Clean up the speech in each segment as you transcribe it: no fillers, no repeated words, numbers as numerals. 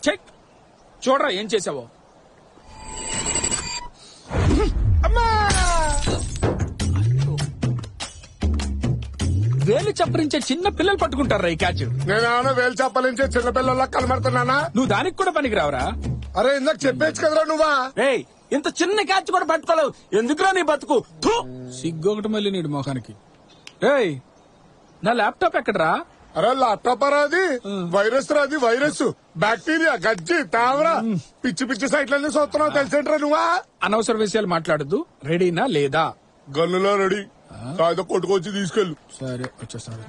Check చూడరా ఏం చేసావో. వేలు చప్పరించే చిన్న పిల్లలు పట్టుకుంటారా ఈ క్యాచ్. నేను వేలు చెప్పలించే చిన్నపిల్లల్లా కనబడుతున్నానా? నువ్వు దానికి కూడా పనికి రావరా? అరే ఇందాక చెప్పేచ్చు కదరా నువ్వా. ఏయ్ ఇంత చిన్న క్యాచ్ కూడా పట్టుకోలేవు, ఎందుకురా నీ బతుకు? సిగ్గొకటి మళ్ళీ నీడు మొఖానికి. ఏయ్ నా ల్యాప్టాప్ ఎక్కడరా? అరే ల్యాప్టాప్ రాది వైరస్ రాది, వైరస్ బ్యాక్టీరియా గజ్జి తావరా పిచ్చి పిచ్చి సైట్లన్నీ చూస్తున్నావు తెలిసేట్రా నువ్వా. అనవసర విషయాలు మాట్లాడద్దు. రెడీనా లేదా? గన్నులో రెడీ, కాదు కొట్టుకొచ్చి తీసుకెళ్ళు. సరే వచ్చేస్తాను.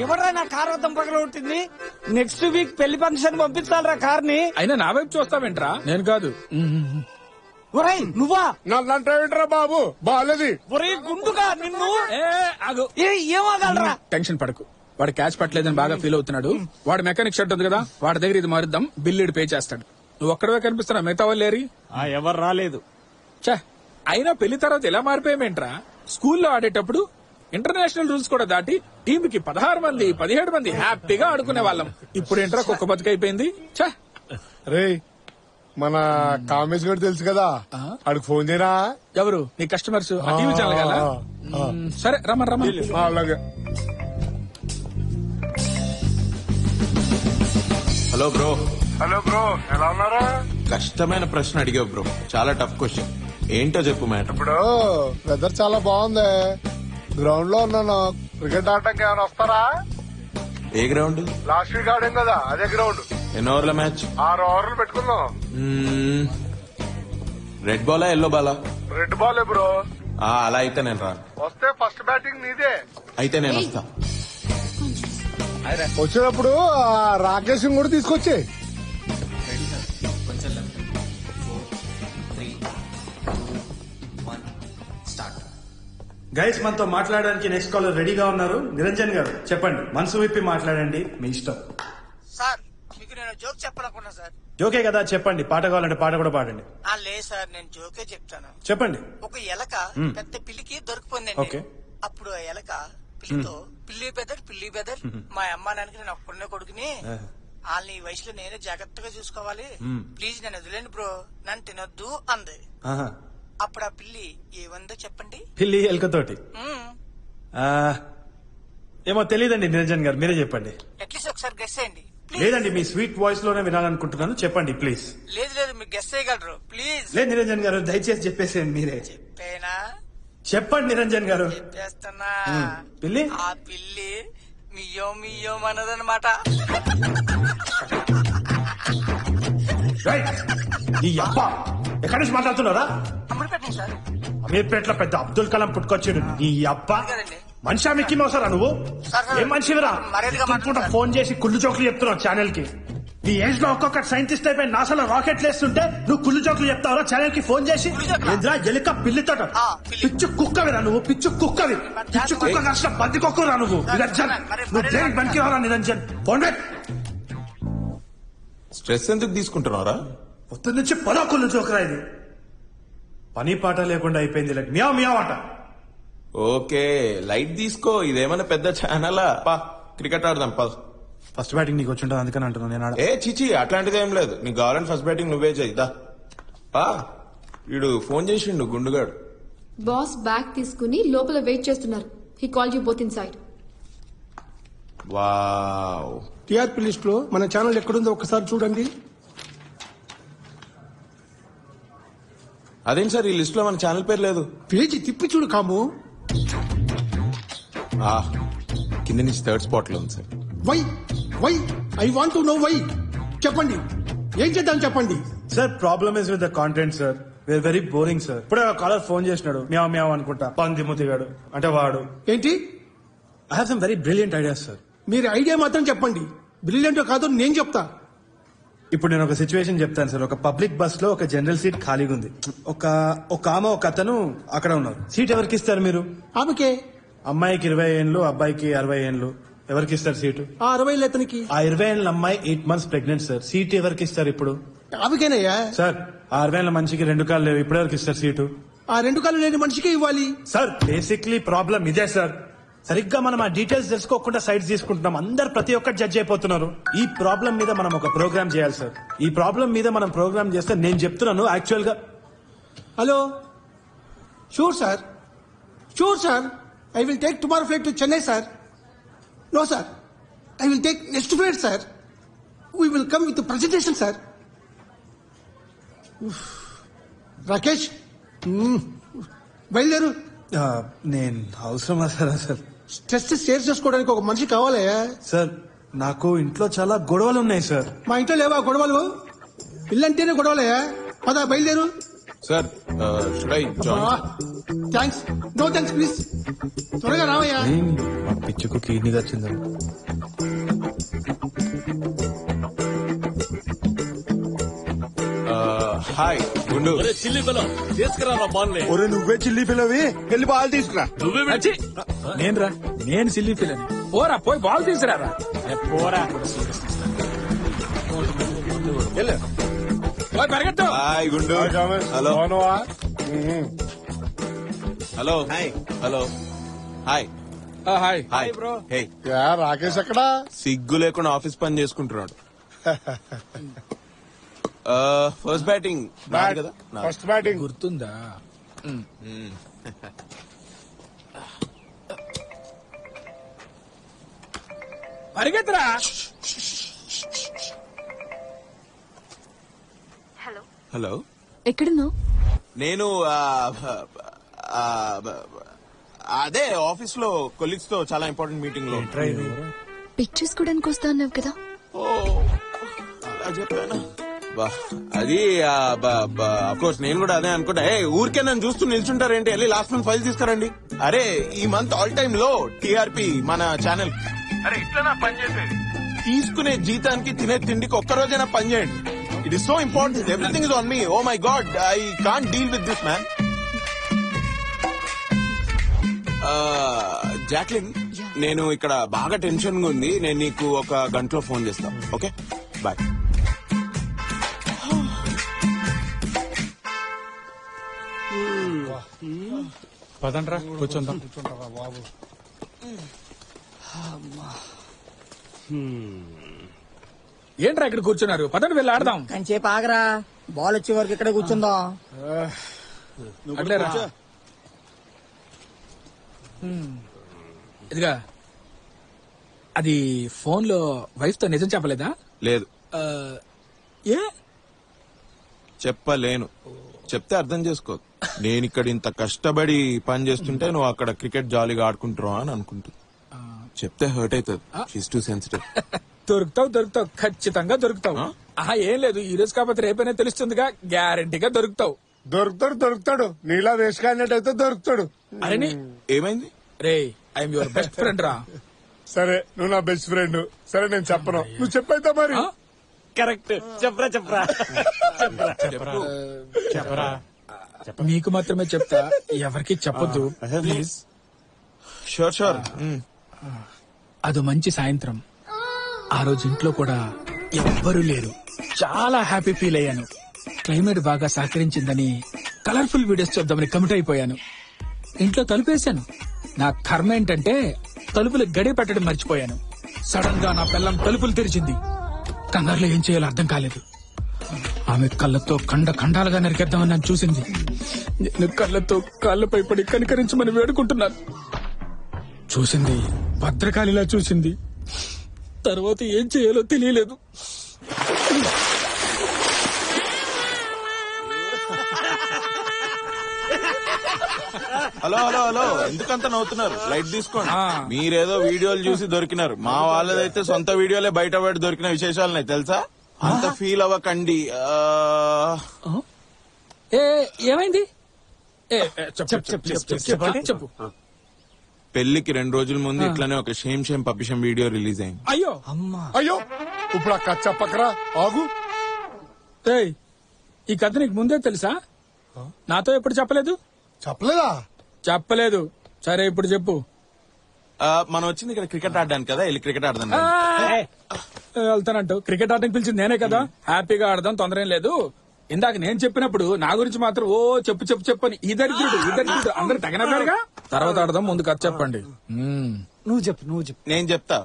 ఎవర్రా నా కార్ వద్ద పగల ఉంటుంది? నెక్స్ట్ వీక్ పెళ్లి ఫంక్షన్ పంపించాలరా కార్ ని. అయినా నా వైపు చూస్తావేంట్రా? నేను కాదు. ఒరేయ్ నువ్వా? నన్నంటే ఏంట్రా బాబు బాలేది. ఒరేయ్ గుండుగా నిన్ను. ఆగు. ఏమాగలరా? టెన్షన్ పడకు. వాడు క్యాచ్ పట్టలేదని బాగా ఫీల్ అవుతున్నాడు. వాడు మెకానిక్ షర్ట్ ఉంది కదా, వాడి దగ్గర ఇది మారుద్దాం, బిల్లుడు పే చేస్తాడు. నువ్వు ఒక్కడవే కనిపిస్తున్నా, మిగతా వాళ్ళు లేరి. ఎవరు రాలేదు. చా అయినా పెళ్లి తర్వాత ఎలా మారిపోయామేంట్రా? స్కూల్లో ఆడేటప్పుడు ఇంటర్నేషనల్ రూల్స్ కూడా దాటి టీంకి 16 మంది 17 మంది హ్యాపీగా ఆడుకునే వాళ్ళం. ఇప్పుడు ఏంట్రా కుక్క బతుకైపోయింది. చా రే మన కామేష్ గారు తెలుసు కదా, ఆడికి ఫోన్ చేయరా. ఎవరు నీ కస్టమర్స్? టీవీ ఛానల్ కదా. సరే రమ్మని. అలాగే. Hello bro. హలో బ్రో, ఎలా ఉన్నారా? కష్టమైన ప్రశ్న అడిగావు బ్రో, చాలా టఫ్ క్వశ్చన్. ఏంటో చెప్పు మ్యాటర్. ఇప్పుడు వెదర్ చాలా బాగుంది, గ్రౌండ్ లో ఉన్నాను. క్రికెట్ ఆడటానికి ఏమైనా వస్తారా? ఏ గ్రౌండ్? లాస్ట్ వీక్ ఆడాం కదా అదే గ్రౌండ్. ఎన్ని ఓవర్ల మ్యాచ్? 6 ఓవర్లు పెట్టుకుందాం. Red Bala yellow Bala? Red ball bro. అలా అయితే నేను రాను. వస్తే ఫస్ట్ బ్యాటింగ్ నీదే. అయితే నేను వస్తా. వచ్చేటప్పుడు రాకేష్ కూడా తీసుకొచ్చి. గైస్ మనతో మాట్లాడడానికి నెక్స్ట్ కాలర్ రెడీగా ఉన్నారు. నిరంజన్ గారు చెప్పండి, మనసు విప్పి మాట్లాడండి, మీ ఇష్టం. సార్ మీకు నేను జోక్ చెప్పాలనుకున్నా సార్. జోకే కదా, చెప్పండి. పాట కావాలంటే పాట కూడా పాడండి. లేదు సార్ నేను జోకే చెప్తాను. చెప్పండి. ఒక ఎలక పెద్ద పిల్లికి దొరికిపోయిందండి. ఓకే. అప్పుడు ఆ ఎలక పిల్లితో పిల్లి బెదర్ మా అమ్మ నాన్నకి నేను ఒక్కడనే కొడుకుని వాళ్ళని ఈ వయసులో నేనే జాగ్రత్తగా చూసుకోవాలి, ప్లీజ్ నన్ను వదిలేండి బ్రో, నన్ను తినొద్దు అంది. అప్పుడు ఆ పిల్లి ఏమందో చెప్పండి. పిల్లి ఎలకతోటి ఏమో తెలియదండి. నిరంజన్ గారు మీరే చెప్పండి. అట్లీస్ట్ ఒకసారి గెస్ చేయండి. లేదండి, మీ స్వీట్ వాయిస్ లోనే వినాలనుకుంటున్నాను, చెప్పండి ప్లీజ్. లేదు మీరు గెస్ చేయగలరు ప్లీజ్. లేదు నిరంజన్ గారు దయచేసి చెప్పేసేయండి మీరే. చెప్పేనా? చెప్పండి నిరంజన్ గారు. చెప్పేస్తున్నా. పిల్లి ఆ పిల్లి మియ్యో అన్నదన్నమాట. నీ అబ్బ ఎక్కడి నుంచి మాట్లాడుతున్నారా? అమ్మడి పెట్టండి సార్. అమీర్పేటలో పెద్ద అబ్దుల్ కలాం పుట్టుకొచ్చాడు. నీ అబ్బ కదండి. మనిషా మిక్కి మోసారా నువ్వు? ఏం మనిషివిరా? మర్యాదగా ఫోన్ చేసి కుళ్ళు జోకులు చెప్తున్నావు ఛానల్ కి. నీ ఏజ్ లో ఒక్కొక్క సైంటిస్ట్ అయిపోయి నాసాలో రాకెట్లు వేస్తుంటే నువ్వు కుళ్ళు జోకులు చెప్తావరా ఛానల్ కి ఫోన్ చేసి? ఎలుక పిల్లితో పిచ్చు కుక్కవిరా నువ్వు, పిచ్చు కుక్కవి. పిచ్చు కుక్క కష్ట బంది కుక్కరా నువ్వు. నిరంజన్ నువ్వు దేనికి పనికి రావరా నిరంజన్? ఫోన్ స్ట్రెస్ ఎందుకు తీసుకుంటున్నారా? పొద్దు నుంచి పదో కుళ్ళు జోకురా ఇది. పని పాట లేకుండా అయిపోయింది. మియా మియా ఆట. ఓకే లైట్ తీసుకో, ఇదేమైనా పెద్ద ఛానలా? పా క్రికెట్ ఆడదాం పద. ఫస్ట్ బ్యాటింగ్ నీకు వచ్చి ఉంటుంది అందుకని అంటున్నాను నేను. ఏ చిచి అట్లాంటిది ఏం లేదు, నీకు కావాలంటే ఫస్ట్ బ్యాటింగ్ నువ్వే చేయిదా. వీడు ఫోన్ చేసిండు గుండుగాడు. బాస్ బ్యాగ్ తీసుకుని లోపల వెయిట్ చేస్తున్నారు. He called you both in side. Wow. TRP list లో మన ఛానల్ ఎక్కడుందో ఒకసారి చూడండి. అదేం సార్ ఈ లిస్ట్ లో మన ఛానల్ పేరు లేదు? పేజీ తిప్పి చూడు కాము. కింద నుంచి థర్డ్ స్పాట్ లో ఉంది sir. Why I want to know why. చెప్పండి ఏం చేద్దాం చెప్పండి. Sir problem is with the content sir. We are very boring sir. ఇప్పుడే కాలర్ ఫోన్ చేసినాడు, మ్యావ్ మ్యావ్ అనుకుంటా, పంది ముతిగాడు అంటే వాడు. ఏంటి? I have some very brilliant ideas sir. మీరు ఐడియా మాత్రం చెప్పండి, బ్రిలియంట్ కాదో నేను చెప్తా. ఇప్పుడు నేను ఒక సిచ్యువేషన్ చెప్తాను సార్. ఒక పబ్లిక్ బస్ లో ఒక జనరల్ సీట్ ఖాళీగా ఉంది. ఒక ఆమె ఒక అతను అక్కడ ఉన్నారు. సీట్ ఎవరికి ఇస్తారు మీరు? ఆమెకే. అమ్మాయికి 20 ఏళ్ళు, అబ్బాయికి 60 ఏళ్ళు. ఎవరికి ఇస్తారు సీటు? 60 అతనికి. 20 ఏళ్ళ అమ్మాయి 8 months ప్రెగ్నెంట్ సార్. సీట్ ఎవరికి ఇస్తారు ఇప్పుడు? ఆమెకేనయ్యా. సార్ 60 ఏళ్ళ మనిషికి 2 కాళ్ళు లేవు, ఇప్పుడు ఎవరికి ఇస్తారు సీటు? 2 కాళ్ళు లేని మనిషికి ఇవ్వాలి సార్. బేసిక్లీ ప్రాబ్లం ఇదే సార్. సరిగ్గా మనం ఆ డీటెయిల్స్ తెలుసుకోకుండా సైట్స్ తీసుకుంటున్నాం. అందరు ప్రతి ఒక్కటి జడ్జ్ అయిపోతున్నారు. ఈ ప్రాబ్లం మీద మనం ఒక ప్రోగ్రామ్ చేయాలి సార్. ఈ ప్రాబ్లం మీద మనం ప్రోగ్రామ్ చేస్తే నేను చెప్తున్నాను యాక్చువల్ గా. Hello, sure sir, sure sir. I will take tomorrow flight to Chennai, sir. No, sir. I will take next flight, sir. We will come with the presentation, sir. Rakesh, బయలుదేరు. నేను అవసరమా sir? Stress share చేసుకోవడానికి ఒక మనిషి కావాలి sir. నాకు ఇంట్లో చాలా గొడవలు ఉన్నాయి సార్. మా ఇంట్లో లేవా గొడవలు? ఇల్లంటేనే గొడవలయ్యా. పద బయలుదేరు. Sir thanks, no thanks please. త్వరగా రావయ్యా. మా పిచ్చుకు కిడ్నీ వచ్చింది. హాయ్ గుండు. ఒరే నువ్వే చిల్లి పిల్లవి, వెళ్ళి బాల్ తీసుకురా. అచ్చి, నేనురా, నేను సిల్లీ ఫీల్ అని. పోరా, పోయి బాల్ తీసుకురారా. పోరా, పోయి పరిగెత్తు. హాయ్ గుండు. Hello hello hello. Hi hi hi bro. Hey, Rakesh ఎక్కడా? సిగ్గు లేకుండా ఆఫీస్ పని చేసుకుంటున్నాడు. ఫస్ట్ బ్యాటింగ్ కదా. ఫస్ట్ బ్యాటింగ్ గుర్తుందా? పరిగెత్తరా. హలో, ఎక్కడున్నావు? నేను అదే ఆఫీస్ లో కొలీగ్స్ తో చాలా ఇంపార్టెంట్ మీటింగ్ లో. పిక్చర్స్ కూడా వస్తా అన్నావు కదా. ఓ, అలా చెప్పానా? అది అఫ్కోర్స్ నేను కూడా అదే అనుకుంటా. ఊరికే నన్ను చూస్తూ నిల్చుంటారేంటి, వెళ్ళి లాస్ట్ మంత్ ఫైల్ తీసుకురండి. అరే ఈ మంత్ ఆల్ టైమ్ లో టీఆర్పీ మన ఛానల్. అరే ఇట్లా పని చేసేది, తీసుకునే జీతానికి తినే తిండికి ఒక్కరోజైనా పని చేయండి. It is so important. Everything is on me. Oh my god, I can't deal with this man. Jacqueline, నేను ఇక్కడ బాగా టెన్షన్ గా ఉంది. నేను నీకు ఒక గంటలో ఫోన్ చేస్తాను. Okay, bye. పదండ్రా, కూర్చుందాం. ఏంట్రా ఇక్కడ కూర్చున్నారు? పదండి వెళ్ళి ఆడదాం. కంచేపు ఆగరా, బాల్ వచ్చే వరకు ఇక్కడ కూర్చుందాం. అట్లేరా. ఇదిగా, అది ఫోన్ లో వైఫ్ తో నిజం చెప్పలేదా? లేదు, ఏ చెప్పలేను. చెప్తే అర్థం చేసుకో. నేను ఇక్కడ ఇంత కష్టపడి పని చేస్తుంటే నువ్వు అక్కడ క్రికెట్ జాలీగా ఆడుకుంటున్నావు అని అనుకుంటుంది. చెప్తే హర్ట్ అవుతుంది. She's too sensitive. దొరుకుతావు, ఖచ్చితంగా దొరుకుతావు. ఏం లేదు, ఈ రోజు కాకపోతే రేపైనా తెలుస్తుందిగా. గ్యారంటీగా దొరుకుతావు. దొరుకుతాడు. నీలా వేసుకాడినట్టయితే దొరుకుతాడు. అరే ఏమైంది? రే, ఐఎమ్ యువర్ బెస్ట్ ఫ్రెండ్ రా. సరే, నువ్వు నా బెస్ట్ ఫ్రెండ్. సరే నేను చెప్పను, నువ్వు చెప్పైతే మరి. కరెక్ట్. చెప్పరా. నీకు మాత్రమే చెప్తా, ఎవరికి చెప్పొద్దు ప్లీజ్. షూర్. అది మంచి సాయంత్రం. ఆ రోజు ఇంట్లో కూడా ఎవ్వరూ లేరు. చాలా హ్యాపీ ఫీల్ అయ్యాను. క్లైమేట్ బాగా సహకరించిందని కలర్ఫుల్ వీడియోస్ చూద్దామని కమిట్ అయిపోయాను. ఇంట్లో తలుపేశాను. నా కర్మ ఏంటంటే తలుపులు గడి పెట్టడం మర్చిపోయాను. సడన్ గా నా పిల్లం తలుపులు తెరిచింది. కంగారులో ఏం చేయాలో అర్థం కాలేదు. ఆమె కళ్ళతో ఖండాలుగా నరికేద్దామని నన్ను చూసింది. నేను కళ్ళతో కాళ్ళపై పడి కనికరించమని వేడుకుంటున్నాను. చూసింది, భద్రకాళిలా చూసింది. తర్వాత ఏం చేయాలో తెలియలేదు. హలో, ఎందుకంత నవ్వుతున్నారు? లైట్ తీసుకోండి. మీరేదో వీడియోలు చూసి దొరికినారు. మా వాళ్ళదైతే సొంత వీడియోలే బయట పడి దొరికిన విశేషాలున్నాయి తెలుసా. అంత ఫీల్ అవ్వకండి. ఏమైంది? చెప్పు. పెళ్లికి 2 రోజుల ముందు ఇట్లానే ఒక షేమ్ పపిషం వీడియో రిలీజ్ అయింది. అయ్యో ఇప్పుడు ఆ కథ చెప్పకరా, ఆగు. ఈ కథ నీకు ముందే తెలుసా? నాతో ఎప్పుడు చెప్పలేదు. చెప్పలేదు. సరే ఇప్పుడు చెప్పు. మనం వచ్చింది ఇక్కడ క్రికెట్ ఆడడానికి కదా, వెళ్ళి క్రికెట్ ఆడదాం. వెళ్తానంటూ క్రికెట్ ఆడడానికి పిలిచింది నేనే కదా. హ్యాపీగా ఆడదాం, తొందర ఏం లేదు. ఇందాక నేను చెప్పినప్పుడు నా గురించి మాత్రం ఓ చెప్పు చెప్పు చెప్పని ఈ దరిద్రుడు అందరు తగినగా తర్వాత ఆడదాం, ముందు కథ చెప్పండి. నువ్వు చెప్పు నేను చెప్తా.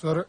సరే